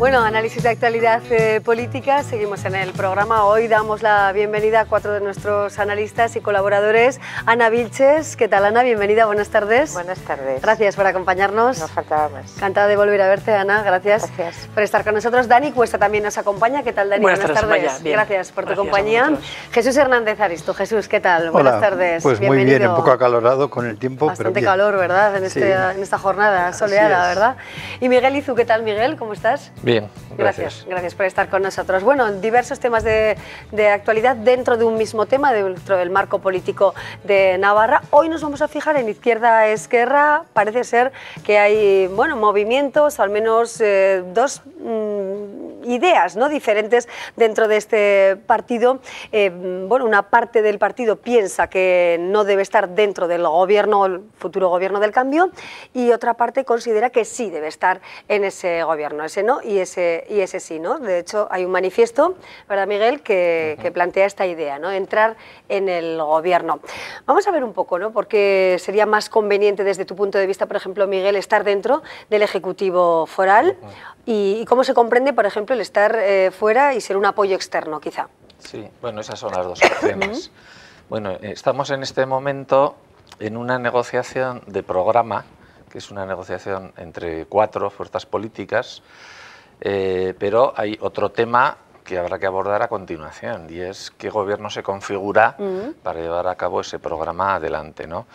Bueno, análisis de actualidad política, seguimos en el programa. Hoy damos la bienvenida a 4 de nuestros analistas y colaboradores. Ana Vilches, ¿qué tal, Ana? Bienvenida, buenas tardes. Buenas tardes. Gracias por acompañarnos. No faltaba más. Encantada de volver a verte, Ana, gracias. Gracias por estar con nosotros. Dani Cuesta también nos acompaña. ¿Qué tal, Dani? Buenas tardes. Gracias por tu compañía. Jesús Hernández Aristo. Jesús, ¿qué tal? Buenas tardes. Pues bienvenido. Muy bien, un poco acalorado con el tiempo, Bastante pero bien. calor, ¿verdad? En esta jornada soleada, ¿verdad? Y Miguel Izu, ¿qué tal, Miguel? ¿Cómo estás? Bien, gracias. Gracias por estar con nosotros. Bueno, diversos temas de actualidad dentro de un mismo tema, dentro del marco político de Navarra. Hoy nos vamos a fijar en Izquierda Esquerra. Parece ser que hay, bueno, movimientos, al menos dos ideas, ¿no?, diferentes dentro de este partido. Bueno, una parte del partido piensa que no debe estar dentro del gobierno, el futuro gobierno del cambio, y otra parte considera que sí debe estar en ese gobierno, ese no y ese sí, ¿no? De hecho, hay un manifiesto, ¿verdad, Miguel?, que plantea esta idea, ¿no?, entrar en el gobierno. Vamos a ver un poco, ¿no?, porque sería más conveniente desde tu punto de vista, por ejemplo, Miguel, estar dentro del Ejecutivo foral y cómo se comprende, por ejemplo, el estar fuera y ser un apoyo externo, quizá. Sí, bueno, esas son las dos opciones. Bueno, estamos en este momento en una negociación de programa, que es una negociación entre 4 fuerzas políticas, pero hay otro tema que habrá que abordar a continuación, y es qué gobierno se configura para llevar a cabo ese programa adelante, ¿no?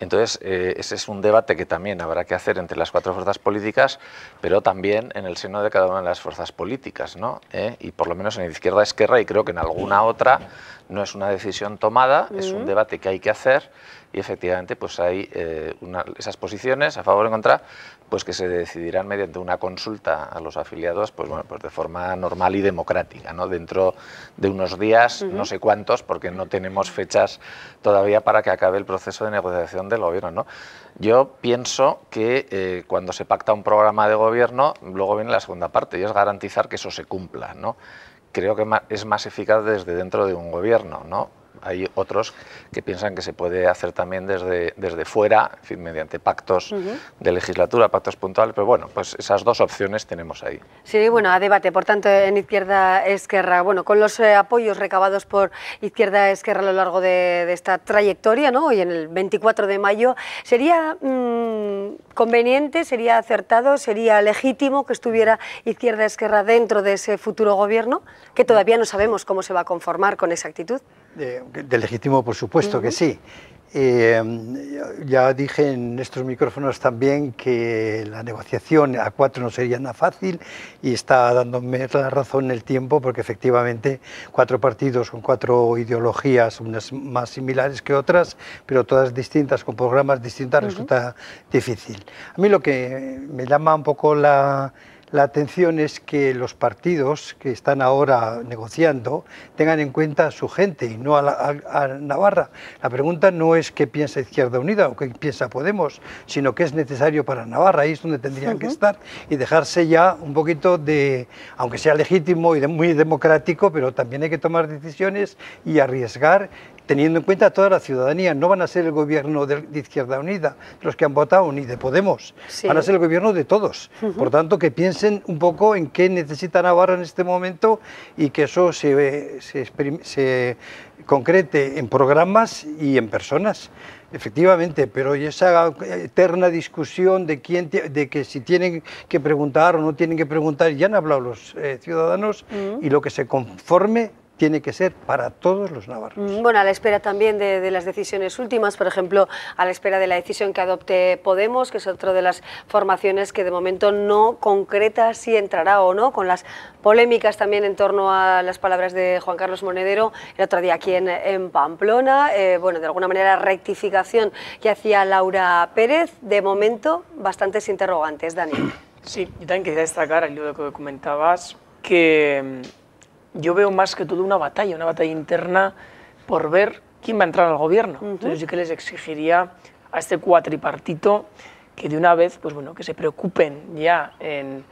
Entonces, ese es un debate que también habrá que hacer entre las 4 fuerzas políticas, pero también en el seno de cada una de las fuerzas políticas, ¿no? Y por lo menos en Izquierda Esquerra, y creo que en alguna otra, no es una decisión tomada, es un debate que hay que hacer, y efectivamente pues hay esas posiciones a favor o en contra, pues que se decidirán mediante una consulta a los afiliados, pues bueno, pues de forma normal y democrática, ¿no? Dentro de unos días, no sé cuántos, porque no tenemos fechas todavía para que acabe el proceso de negociación del gobierno, ¿no? Yo pienso que cuando se pacta un programa de gobierno, luego viene la segunda parte, y es garantizar que eso se cumpla, ¿no? Creo que es más eficaz desde dentro de un gobierno, ¿no? Hay otros que piensan que se puede hacer también desde fuera, en fin, mediante pactos de legislatura, pactos puntuales, pero bueno, pues esas dos opciones tenemos ahí. Sí, bueno, a debate, por tanto, en Izquierda Esquerra. Bueno, con los apoyos recabados por Izquierda Esquerra a lo largo de esta trayectoria, ¿no?, hoy en el 24 de mayo, ¿sería conveniente, sería acertado, sería legítimo que estuviera Izquierda Esquerra dentro de ese futuro gobierno, que todavía no sabemos cómo se va a conformar con exactitud? De legítimo, por supuesto que sí. Ya dije en estos micrófonos también que la negociación a 4 no sería nada fácil, y está dándome la razón en el tiempo, porque efectivamente 4 partidos con 4 ideologías, unas más similares que otras, pero todas distintas, con programas distintos, resulta difícil. A mí lo que me llama un poco la atención es que los partidos que están ahora negociando tengan en cuenta a su gente y no a Navarra. La pregunta no es qué piensa Izquierda Unida o qué piensa Podemos, sino qué es necesario para Navarra. Ahí es donde tendrían que estar, y dejarse ya un poquito de, aunque sea legítimo y muy democrático, pero también hay que tomar decisiones y arriesgar, teniendo en cuenta a toda la ciudadanía. No van a ser el gobierno de Izquierda Unida, de los que han votado, ni de Podemos. Van a ser el gobierno de todos. Por tanto, que piensen un poco en qué necesita Navarra en este momento, y que eso se concrete en programas y en personas. Efectivamente, pero esa eterna discusión de que si tienen que preguntar o no tienen que preguntar, ya han hablado los ciudadanos, y lo que se conforme tiene que ser para todos los navarros. Bueno, a la espera también de las decisiones últimas, por ejemplo, a la espera de la decisión que adopte Podemos, que es otra de las formaciones que de momento no concreta si entrará o no, con las polémicas también en torno a las palabras de Juan Carlos Monedero el otro día aquí en Pamplona. Bueno, de alguna manera rectificación que hacía Laura Pérez. De momento, bastantes interrogantes. Dani. Sí, yo también quería destacar, al lo que comentabas, que yo veo más que todo una batalla interna por ver quién va a entrar al gobierno. Entonces yo que les exigiría a este cuatripartito que de una vez, pues bueno, que se preocupen ya en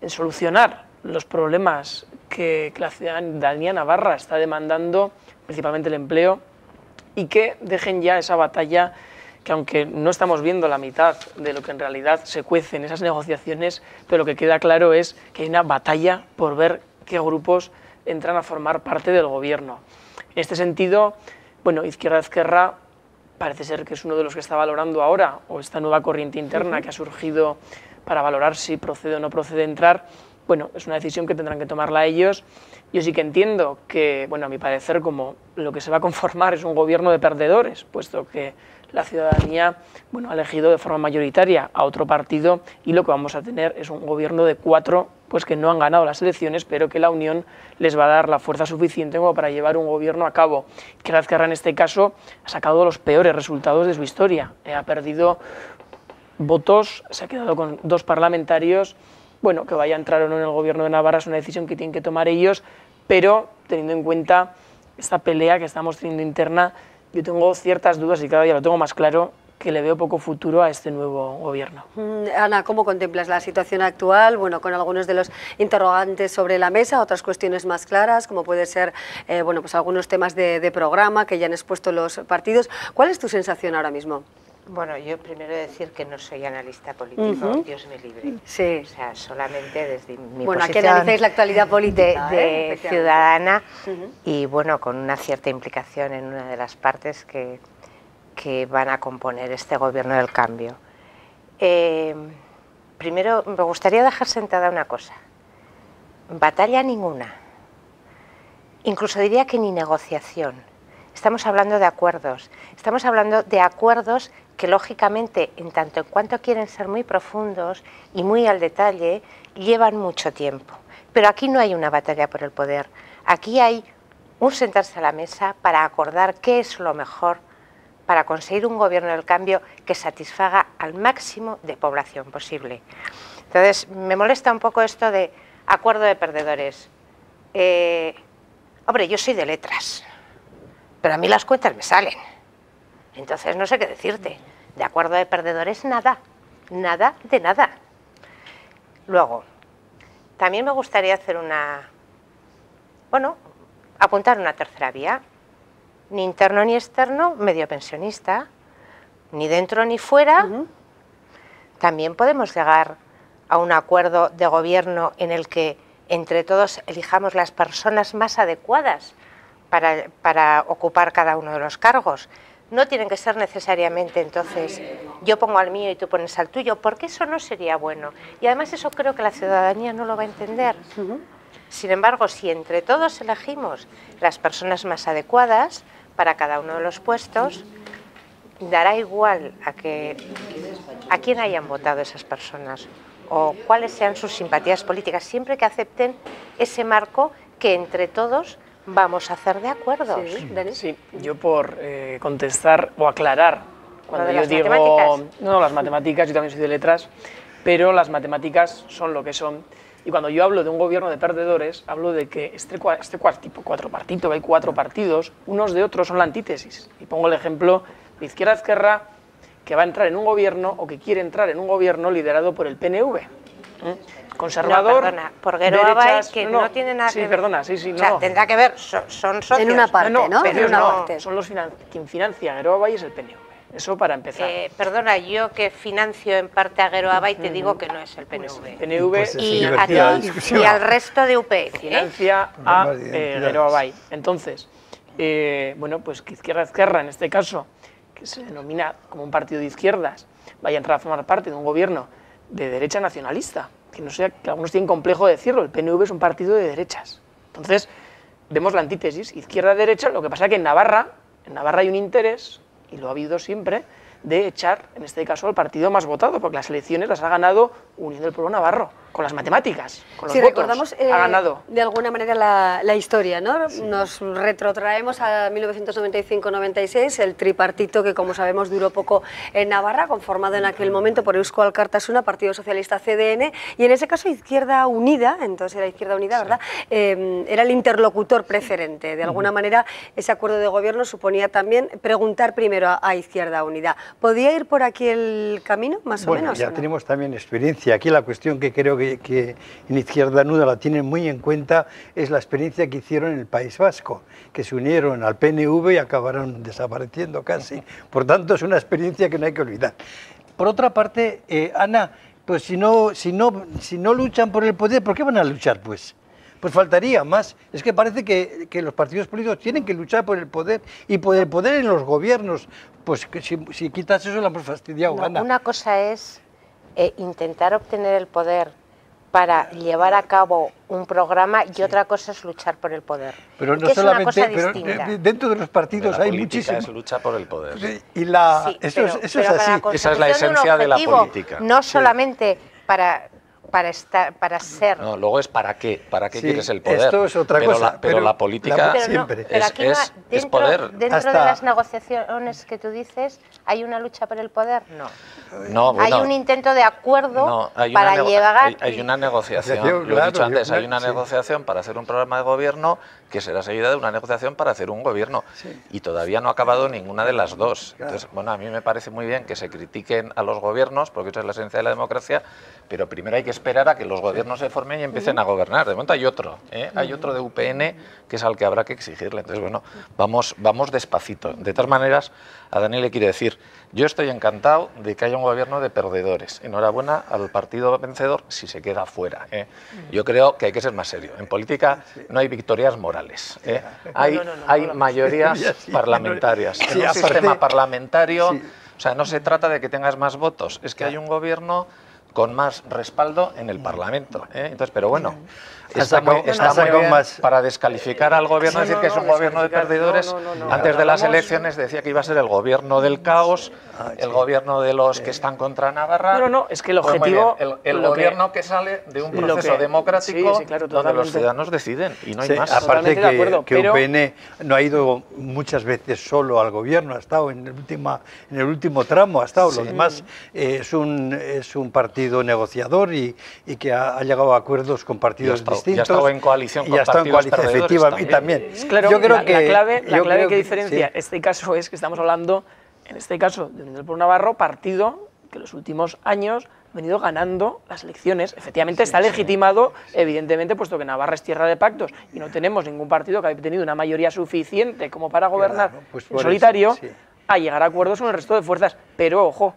solucionar los problemas que la ciudadanía navarra está demandando, principalmente el empleo, y que dejen ya esa batalla que aunque no estamos viendo la mitad de lo que en realidad se cuece en esas negociaciones, pero lo que queda claro es que hay una batalla por ver qué grupos entran a formar parte del gobierno. En este sentido, bueno, Izquierda Ezkerra parece ser que es uno de los que está valorando ahora, o esta nueva corriente interna que ha surgido para valorar si procede o no procede entrar. Bueno, es una decisión que tendrán que tomarla ellos. Yo sí que entiendo que, bueno, a mi parecer, como lo que se va a conformar es un gobierno de perdedores, puesto que la ciudadanía, bueno, ha elegido de forma mayoritaria a otro partido y lo que vamos a tener es un gobierno de 4 pues que no han ganado las elecciones, pero que la unión les va a dar la fuerza suficiente como para llevar un gobierno a cabo. Izquierda Ezkerra en este caso ha sacado los peores resultados de su historia. Ha perdido votos, se ha quedado con 2 parlamentarios. Bueno, que vaya a entrar o no en el gobierno de Navarra es una decisión que tienen que tomar ellos, pero teniendo en cuenta esta pelea que estamos teniendo interna, yo tengo ciertas dudas y cada día lo tengo más claro, que le veo poco futuro a este nuevo gobierno. Ana, ¿cómo contemplas la situación actual? Bueno, con algunos de los interrogantes sobre la mesa, otras cuestiones más claras, como puede ser bueno, pues algunos temas de programa que ya han expuesto los partidos. ¿Cuál es tu sensación ahora mismo? Bueno, yo primero decir que no soy analista político, Dios me libre. Sí. O sea, solamente desde mi bueno, aquí posición analizáis la actualidad política de ciudadana y bueno, con una cierta implicación en una de las partes que van a componer este gobierno del cambio. Primero, me gustaría dejar sentada una cosa. Batalla ninguna. Incluso diría que ni negociación. Estamos hablando de acuerdos. Estamos hablando de acuerdos que, lógicamente, en tanto en cuanto quieren ser muy profundos y muy al detalle, llevan mucho tiempo. Pero aquí no hay una batalla por el poder. Aquí hay un sentarse a la mesa para acordar qué es lo mejor para conseguir un gobierno del cambio que satisfaga al máximo de población posible. Entonces, me molesta un poco esto de acuerdo de perdedores. Hombre, yo soy de letras, pero a mí las cuentas me salen. Entonces, no sé qué decirte. De acuerdo de perdedores, nada. Nada de nada. Luego, también me gustaría hacer apuntar una tercera vía. Ni interno ni externo, medio pensionista, ni dentro ni fuera. También podemos llegar a un acuerdo de gobierno en el que entre todos elijamos las personas más adecuadas para ocupar cada uno de los cargos. No tienen que ser necesariamente, entonces, yo pongo al mío y tú pones al tuyo, porque eso no sería bueno. Y además eso creo que la ciudadanía no lo va a entender. Sin embargo, si entre todos elegimos las personas más adecuadas para cada uno de los puestos, dará igual a quién hayan votado esas personas o cuáles sean sus simpatías políticas, siempre que acepten ese marco que entre todos vamos a hacer de acuerdo. Sí, yo por contestar o aclarar, cuando yo digo... ¿Matemáticas? No, las matemáticas, yo también soy de letras, pero las matemáticas son lo que son. Y cuando yo hablo de un gobierno de perdedores, hablo de que tipo cuatropartito, hay 4 partidos, unos de otros son la antítesis. Y pongo el ejemplo de Izquierda Ezkerra, que va a entrar en un gobierno, o que quiere entrar en un gobierno liderado por el PNV. Conservador, no, perdona, por Geroa que no tiene nada que ver. Perdona, sí, o sea, no. tendrá que ver, son socios. En una parte, ¿no? Pero en una no, parte. son quien financia a Geroa es el PNV. Eso para empezar. Perdona, yo que financio en parte a Geroa y te digo que no es el PNV. Pues PNV pues y al resto de UPN. Financia a Geroa. Entonces, bueno, pues que Izquierda Ezkerra, en este caso, que se denomina como un partido de izquierdas, vaya a entrar a formar parte de un gobierno de derecha nacionalista, que no sé, que algunos tienen complejo de decirlo, el PNV es un partido de derechas. Entonces, vemos la antítesis, izquierda-derecha, lo que pasa es que en Navarra hay un interés, y lo ha habido siempre, de echar, en este caso, al partido más votado, porque las elecciones las ha ganado Unión del Pueblo Navarro, con las matemáticas, con los votos, recordamos ha ganado. De alguna manera la historia, ¿no? Sí. Nos retrotraemos a 1995-96, el tripartito que, como sabemos, duró poco en Navarra, conformado en aquel momento por Eusko Alkartasuna, Partido Socialista, CDN, y en ese caso Izquierda Unida, entonces era Izquierda Unida, ¿verdad? Era el interlocutor preferente. De alguna manera, ese acuerdo de gobierno suponía también preguntar primero a Izquierda Unida. ¿Podía ir por aquí el camino, más o menos? Bueno, ya tenemos también experiencia. Aquí la cuestión que creo que que en Izquierda Unida la tienen muy en cuenta es la experiencia que hicieron en el País Vasco, que se unieron al PNV y acabaron desapareciendo casi. Por tanto, es una experiencia que no hay que olvidar. Por otra parte, Ana, pues si no luchan por el poder, ¿por qué van a luchar, pues? Pues faltaría más. Es que parece que los partidos políticos tienen que luchar por el poder y por el poder en los gobiernos. Pues que si quitas eso la hemos fastidiado, No, Ana. una cosa es intentar obtener el poder para llevar a cabo un programa y otra cosa es luchar por el poder. Pero no que es una solamente, cosa pero distinta. dentro de los partidos La hay política muchísimo. es lucha por el poder. Y Sí, eso pero es para así. la Esa es la consecución de un esencia de la objetivo, política. No solamente para ser. No, luego es para qué Sí, quieres el poder. esto es otra cosa, Pero pero la política la- siempre. Pero aquí no es dentro, poder. dentro Hasta- de las negociaciones que tú dices, ¿hay una lucha por el poder? No. No, bueno, Hay un intento de acuerdo no, hay para una llegar. hay una negociación. Negociación, Lo he dicho claro, antes, hay una sí. negociación para hacer un programa de gobierno que será seguida de una negociación para hacer un gobierno. Y todavía no ha acabado ninguna de las dos. Entonces, bueno, a mí me parece muy bien que se critiquen a los gobiernos, porque esa es la esencia de la democracia, pero primero hay que esperar a que los gobiernos se formen y empiecen a gobernar. De momento hay otro, hay otro de UPN que es al que habrá que exigirle. Entonces, bueno, vamos despacito. De todas maneras, a Dani le quiero decir, yo estoy encantado de que haya un gobierno de perdedores. Enhorabuena al partido vencedor si se queda fuera. Yo creo que hay que ser más serio. En política no hay victorias morales. Hay mayorías parlamentarias. Sí, En un aparte- sistema parlamentario, sí. o sea, no se trata de que tengas más votos, es que hay un gobierno con más respaldo en el Parlamento. Entonces, pero bueno, está muy bien más. para descalificar al gobierno, No, decir no, que es no, un gobierno de descalificar, perdedores. no. Antes de las Hablamos- elecciones decía que iba a ser el gobierno del caos, el gobierno de los que están contra Navarra. No, es que el Pues muy objetivo... bien, el lo que- gobierno que sale de un lo proceso que- democrático sí, claro, donde los totalmente. ciudadanos deciden y no hay Sí, más. aparte Totalmente de acuerdo, que pero- UPN no ha ido muchas veces solo al gobierno, ha estado en el último tramo, ha estado. Los demás es un partido negociador y que ha llegado a acuerdos con partidos distintos. Ya ha estado en coalición y con ha estado en partidos coalición, perdedores efectivamente, también. también. Claro, Yo creo la clave yo creo que diferencia sí. este caso es que estamos hablando, en este caso, de Unión del Pueblo Navarro, partido que en los últimos años ha venido ganando las elecciones. Efectivamente está legitimado, evidentemente, puesto que Navarra es tierra de pactos y no tenemos ningún partido que haya tenido una mayoría suficiente como para gobernar Claro, pues en por eso, solitario, sí. a llegar a acuerdos con el resto de fuerzas. Pero, ojo,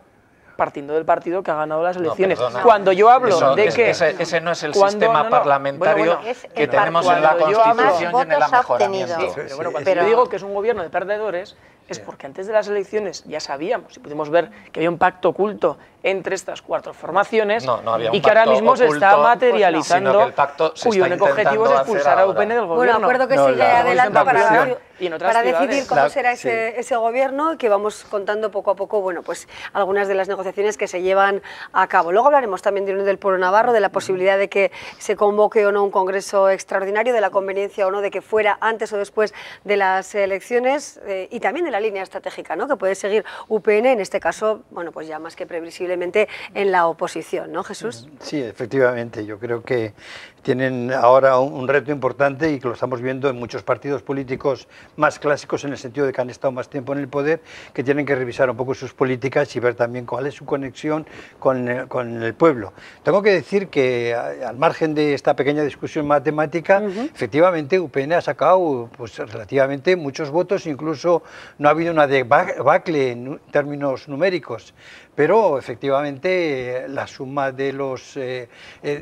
partiendo del partido que ha ganado las elecciones. perdona. Cuando yo hablo Eso- de que... ese no es el cuando- sistema no, no. parlamentario Bueno, es que el tenemos en la cuando yo hablo- Constitución y en el Más votos ha obtenido. mejoramiento. Pero bueno, Sí, cuando pero- yo digo que es un gobierno de perdedores, es porque antes de las elecciones ya sabíamos y pudimos ver que había un pacto oculto entre estas cuatro formaciones No había un y que ahora pacto mismo se está oculto, materializando, sino que el pacto se cuyo está único objetivo es intentando expulsar hacer a UPN del ahora. gobierno. Bueno, acuerdo que No, sigue la adelante Constitución y en otras para ciudades. decidir cómo La- será sí. ese gobierno, que vamos contando poco a poco, bueno, pues algunas de las negociaciones que se llevan a cabo. Luego hablaremos también de Unión del Pueblo Navarro, de la posibilidad de que se convoque o no un congreso extraordinario, de la conveniencia o no de que fuera antes o después de las elecciones y también de la línea estratégica, ¿no?, que puede seguir UPN, en este caso, bueno, pues ya más que previsiblemente en la oposición, ¿no, Jesús? Sí, efectivamente. Yo creo que tienen ahora un reto importante y que lo estamos viendo en muchos partidos políticos más clásicos, en el sentido de que han estado más tiempo en el poder, que tienen que revisar un poco sus políticas y ver también cuál es su conexión con el pueblo. Tengo que decir que, al margen de esta pequeña discusión matemática, efectivamente UPN ha sacado pues, relativamente muchos votos, incluso no ha habido una debacle en términos numéricos. Pero efectivamente la suma de los,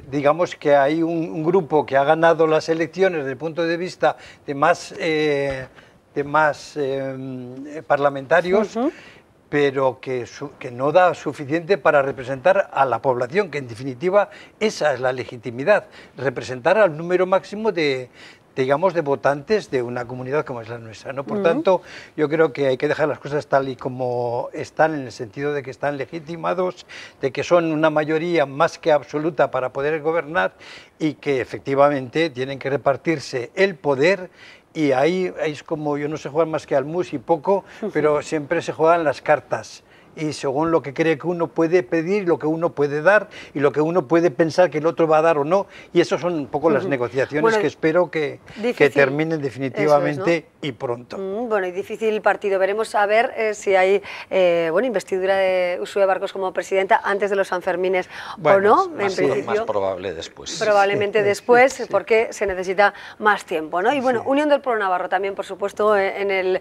digamos que hay un grupo que ha ganado las elecciones desde el punto de vista de más parlamentarios, pero que no da suficiente para representar a la población, que en definitiva esa es la legitimidad, representar al número máximo de votantes de una comunidad como es la nuestra, ¿no? Por tanto, yo creo que hay que dejar las cosas tal y como están, en el sentido de que están legitimados, de que son una mayoría más que absoluta para poder gobernar y que efectivamente tienen que repartirse el poder. Y ahí es como, yo no sé jugar más que al mus y poco, pero siempre se juegan las cartas. y según lo que cree que uno puede pedir, lo que uno puede dar y lo que uno puede pensar que el otro va a dar o no, y eso son un poco las negociaciones bueno, que espero que terminen definitivamente, ¿no? Y pronto. Bueno, y difícil partido. Veremos a ver si hay investidura de Uxue Barkos como presidenta antes de los Sanfermines o no. En principio, más probable después. Probablemente después, porque se necesita más tiempo, ¿no? Y bueno, Unión del Pueblo Navarro también, por supuesto, en el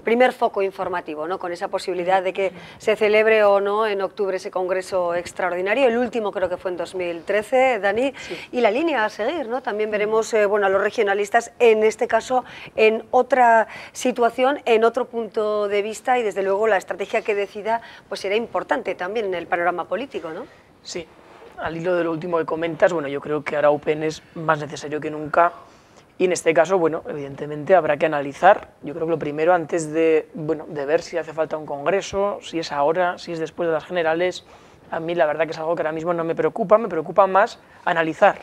primer foco informativo, ¿no? Con esa posibilidad de que se celebre o no en octubre ese congreso extraordinario. El último creo que fue en 2013, Dani, y la línea a seguir, ¿no? También veremos a los regionalistas, en este caso, en otra situación, en otro punto de vista, y desde luego la estrategia que decida pues será importante también en el panorama político, ¿no? Sí, al hilo de lo último que comentas, bueno, yo creo que ahora UPN es más necesario que nunca, y en este caso, bueno, evidentemente habrá que analizar, yo creo que lo primero, antes de ver si hace falta un congreso, si es ahora, si es después de las generales. A mí la verdad que es algo que ahora mismo no me preocupa más analizar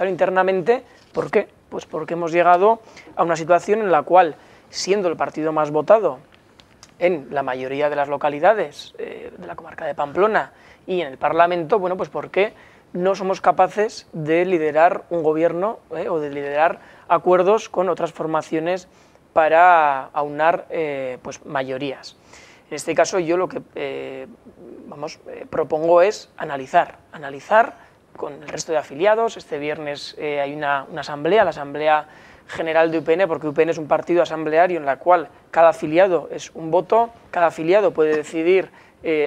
internamente. ¿Por qué? Pues porque hemos llegado a una situación en la cual, siendo el partido más votado en la mayoría de las localidades de la comarca de Pamplona y en el Parlamento, bueno, pues ¿por qué no somos capaces de liderar un gobierno o de liderar acuerdos con otras formaciones para aunar pues mayorías? En este caso yo lo que propongo es analizar con el resto de afiliados. Este viernes hay una asamblea, la Asamblea General de UPN, porque UPN es un partido asambleario en la cual cada afiliado es un voto, cada afiliado puede decidir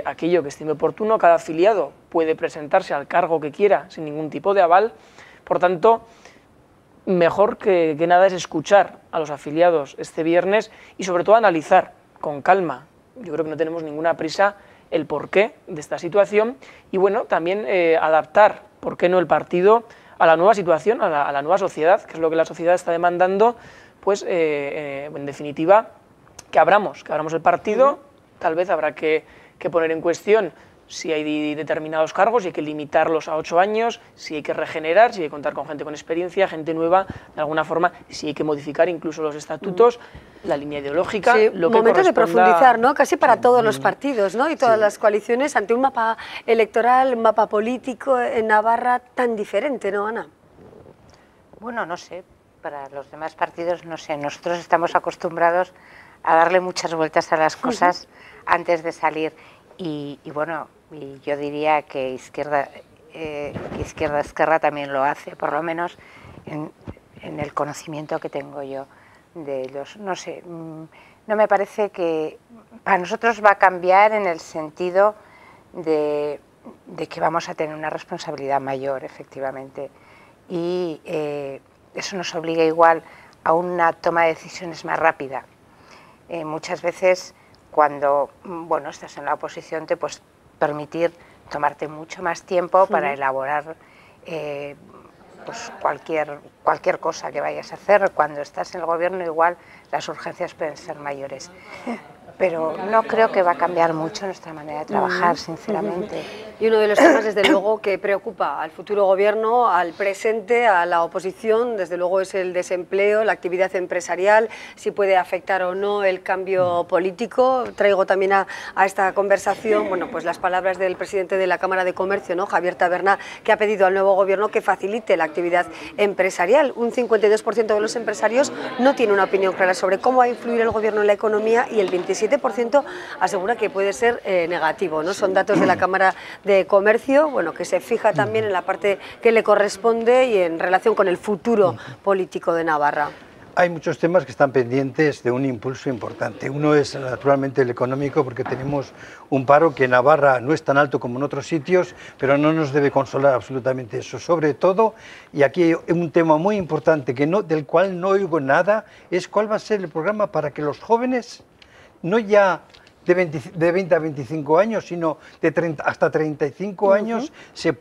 aquello que estime oportuno, cada afiliado puede presentarse al cargo que quiera sin ningún tipo de aval. Por tanto, mejor que nada es escuchar a los afiliados este viernes y sobre todo analizar con calma. Yo creo que no tenemos ninguna prisa el porqué de esta situación y bueno, también adaptar, ¿por qué no?, el partido a la nueva situación, a la nueva sociedad, que es lo que la sociedad está demandando, pues en definitiva que abramos el partido. Tal vez habrá que poner en cuestión si hay determinados cargos, si hay que limitarlos a 8 años, si hay que regenerar, si hay que contar con gente con experiencia, gente nueva, de alguna forma, si hay que modificar incluso los estatutos, la línea ideológica, sí, lo que momento de profundizar, ¿no? Casi para todos los partidos, ¿no? Y todas las coaliciones ante un mapa electoral, un mapa político en Navarra tan diferente, ¿no, Ana? Bueno, no sé, para los demás partidos, no sé, nosotros estamos acostumbrados a darle muchas vueltas a las cosas antes de salir y bueno, y yo diría que Esquerra también lo hace, por lo menos en el conocimiento que tengo yo de ellos. No sé, no me parece que para nosotros va a cambiar en el sentido de que vamos a tener una responsabilidad mayor, efectivamente, y eso nos obliga igual a una toma de decisiones más rápida. Muchas veces cuando estás en la oposición te puedes permitir tomarte mucho más tiempo para elaborar pues cualquier cosa que vayas a hacer. Cuando estás en el gobierno igual las urgencias pueden ser mayores. Pero no creo que va a cambiar mucho nuestra manera de trabajar, sinceramente. Y uno de los temas, desde luego, que preocupa al futuro gobierno, al presente, a la oposición, desde luego es el desempleo, la actividad empresarial, si puede afectar o no el cambio político. Traigo también a esta conversación, pues las palabras del presidente de la Cámara de Comercio, ¿no?, Javier Taberna, que ha pedido al nuevo gobierno que facilite la actividad empresarial. Un 52% de los empresarios no tiene una opinión clara sobre cómo va a influir el gobierno en la economía y el 27% asegura que puede ser negativo, ¿no? Son datos de la Cámara de Comercio, que se fija también en la parte que le corresponde y en relación con el futuro político de Navarra. Hay muchos temas que están pendientes de un impulso importante. Uno es naturalmente el económico, porque tenemos un paro que en Navarra no es tan alto como en otros sitios, pero no nos debe consolar absolutamente eso. Sobre todo, y aquí hay un tema muy importante del cual no oigo nada, es cuál va a ser el programa para que los jóvenes, no ya de 20 a 25 años, sino de 30 hasta 35 años,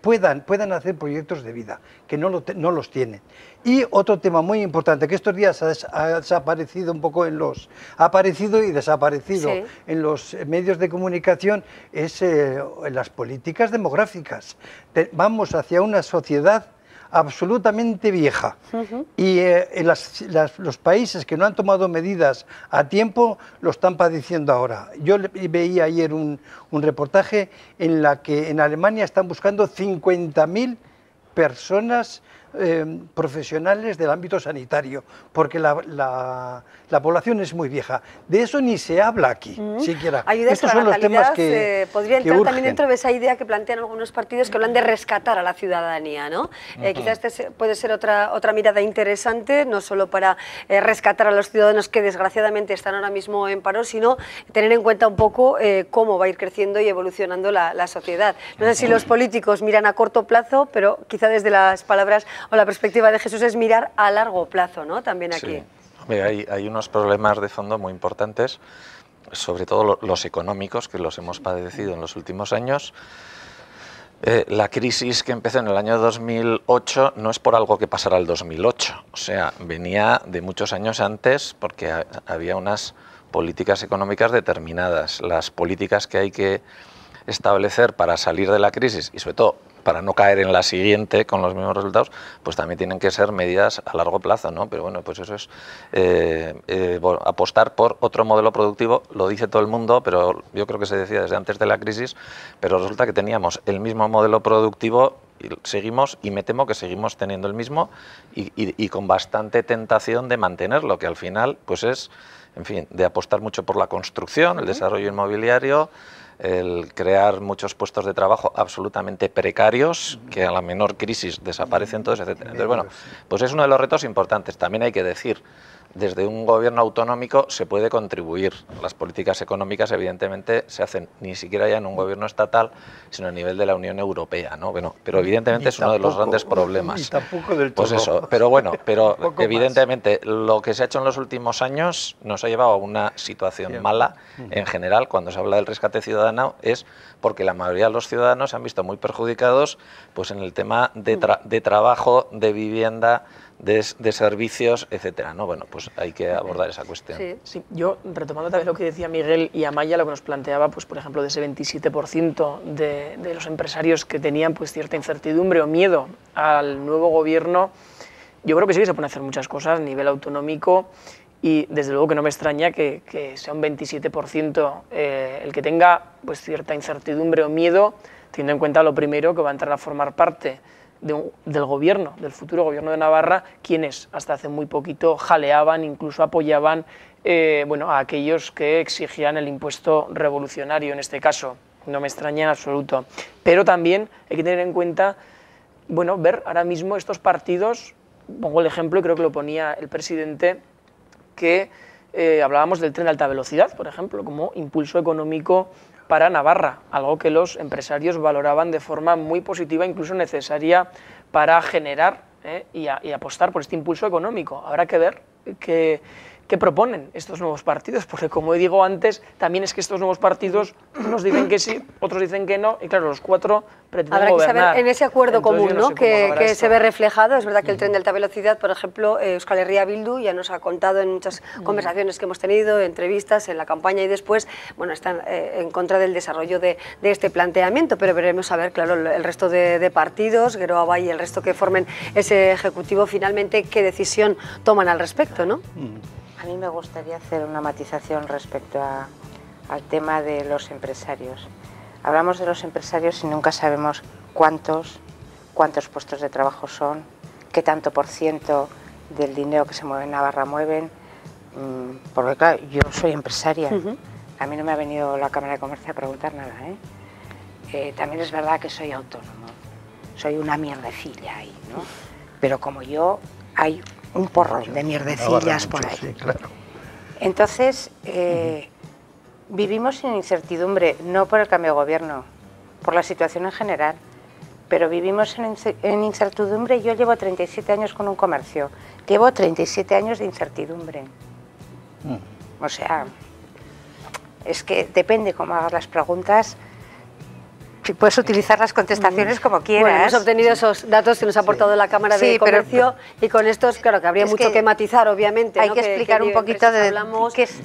puedan hacer proyectos de vida, que no los tienen. Y otro tema muy importante, que estos días ha desaparecido un poco ha aparecido y desaparecido en los medios de comunicación, es las políticas demográficas. Vamos hacia una sociedad absolutamente vieja. Y los países que no han tomado medidas a tiempo lo están padeciendo ahora. Yo veía ayer un reportaje en la que en Alemania están buscando 50.000 personas profesionales del ámbito sanitario, porque la población es muy vieja. De eso ni se habla aquí, siquiera. Estos son los temas que podría entrar también dentro de esa idea que plantean algunos partidos que hablan de rescatar a la ciudadanía, ¿no? Quizás este puede ser otra mirada interesante, no solo para rescatar a los ciudadanos que desgraciadamente están ahora mismo en paro, sino tener en cuenta un poco cómo va a ir creciendo y evolucionando la sociedad. No sé si los políticos miran a corto plazo, pero quizá desde las palabras o la perspectiva de Jesús es mirar a largo plazo, ¿no? También aquí. Sí. Hay unos problemas de fondo muy importantes, sobre todo los económicos, que los hemos padecido en los últimos años. La crisis que empezó en el año 2008 no es por algo que pasara el 2008, o sea, venía de muchos años antes porque había unas políticas económicas determinadas. Las políticas que hay que establecer para salir de la crisis y sobre todo para no caer en la siguiente con los mismos resultados, pues también tienen que ser medidas a largo plazo, ¿no? Pero bueno, pues eso es apostar por otro modelo productivo, lo dice todo el mundo, pero yo creo que se decía desde antes de la crisis, pero resulta que teníamos el mismo modelo productivo y me temo que seguimos teniendo el mismo y con bastante tentación de mantenerlo, que al final pues es, en fin, de apostar mucho por la construcción, el desarrollo inmobiliario, el crear muchos puestos de trabajo absolutamente precarios, que a la menor crisis desaparecen todos, etc. Entonces, bueno, pues es uno de los retos importantes. También hay que decir, desde un gobierno autonómico se puede contribuir. Las políticas económicas, evidentemente, se hacen ni siquiera ya en un gobierno estatal, sino a nivel de la Unión Europea, ¿no? Bueno, pero evidentemente es uno de los grandes problemas. Y tampoco del todo. Pues eso, pero bueno, pero evidentemente lo que se ha hecho en los últimos años nos ha llevado a una situación mala en general. Cuando se habla del rescate ciudadano es porque la mayoría de los ciudadanos se han visto muy perjudicados pues en el tema de trabajo, de vivienda, de servicios, etcétera, ¿no? Bueno, pues hay que abordar esa cuestión. Sí, yo, retomando también lo que decía Miguel y Amaya, lo que nos planteaba, pues por ejemplo, de ese 27% de los empresarios que tenían pues cierta incertidumbre o miedo al nuevo gobierno, yo creo que sí que se pueden hacer muchas cosas a nivel autonómico y desde luego que no me extraña que sea un 27% el que tenga pues cierta incertidumbre o miedo, teniendo en cuenta lo primero que va a entrar a formar parte del gobierno, del futuro gobierno de Navarra, quienes hasta hace muy poquito jaleaban, incluso apoyaban a aquellos que exigían el impuesto revolucionario en este caso. No me extraña en absoluto. Pero también hay que tener en cuenta, ver ahora mismo estos partidos, pongo el ejemplo y creo que lo ponía el presidente, que hablábamos del tren de alta velocidad, por ejemplo, como impulso económico para Navarra, algo que los empresarios valoraban de forma muy positiva, incluso necesaria para generar y apostar por este impulso económico. Habrá que ver qué proponen estos nuevos partidos, porque como digo antes, también es que estos nuevos partidos unos dicen que sí, otros dicen que no, y claro, los cuatro pretenden gobernar. Habrá que saber en ese acuerdo común, ¿no? que se ve reflejado. Es verdad que el tren de alta velocidad, por ejemplo, Euskal Herria Bildu ya nos ha contado en muchas conversaciones que hemos tenido, entrevistas, en la campaña y después, están en contra del desarrollo de este planteamiento, pero veremos a ver, claro, el resto de partidos, Geroa Bai y el resto que formen ese ejecutivo, finalmente, qué decisión toman al respecto, ¿no? A mí me gustaría hacer una matización respecto al tema de los empresarios. Hablamos de los empresarios y nunca sabemos cuántos puestos de trabajo son, qué tanto por ciento del dinero que se mueve en Navarra mueven, porque claro, yo soy empresaria, a mí no me ha venido la Cámara de Comercio a preguntar nada, también es verdad que soy autónomo, soy una mierdecilla ahí, ¿no? Pero como yo, hay un porrón de mierdecillas por ahí. Sí, claro. Entonces, vivimos en incertidumbre, no por el cambio de gobierno, por la situación en general, pero vivimos en incertidumbre. Yo llevo 37 años con un comercio, llevo 37 años de incertidumbre. O sea, es que depende cómo hagas las preguntas, puedes utilizar las contestaciones como quieras. Bueno, hemos obtenido esos datos que nos ha aportado la Cámara de Comercio y con estos, claro, que habría mucho que matizar, obviamente. Hay que explicar un poquito de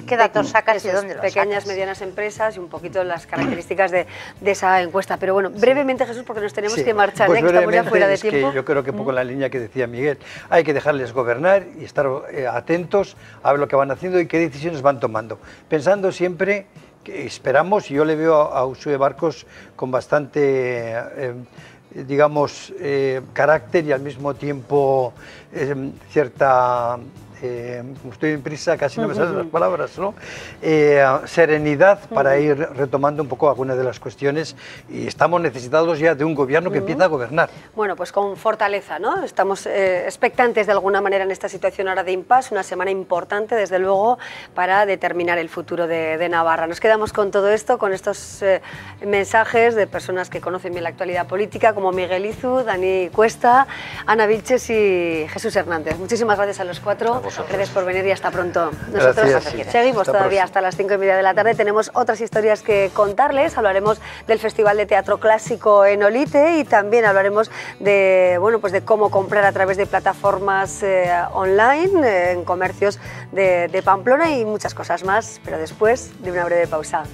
qué datos sacas y dónde los pequeñas, medianas empresas y un poco las características de esa encuesta. Pero bueno, brevemente, Jesús, porque nos tenemos que marchar, pues ya que estamos ya fuera de tiempo. Que yo creo que un poco en la línea que decía Miguel, hay que dejarles gobernar y estar atentos a ver lo que van haciendo y qué decisiones van tomando, pensando siempre que esperamos, y yo le veo a Uxue Barkos con bastante, digamos, carácter y al mismo tiempo cierta... como estoy en prisa, casi no me salen las palabras, ¿no? Serenidad para ir retomando un poco algunas de las cuestiones, y estamos necesitados ya de un gobierno que empiece a gobernar. Bueno, pues con fortaleza, ¿no? Estamos expectantes de alguna manera en esta situación ahora de impasse, una semana importante, desde luego, para determinar el futuro de Navarra. Nos quedamos con todo esto, con estos mensajes de personas que conocen bien la actualidad política, como Miguel Izu, Dani Cuesta, Ana Vilches y Jesús Hernández. Muchísimas gracias a los cuatro. Gracias por venir y hasta pronto. Nosotros seguimos todavía hasta las 5:30 de la tarde. Tenemos otras historias que contarles. Hablaremos del Festival de Teatro Clásico en Olite y también hablaremos de, bueno, pues de cómo comprar a través de plataformas online en comercios de Pamplona y muchas cosas más, pero después de una breve pausa.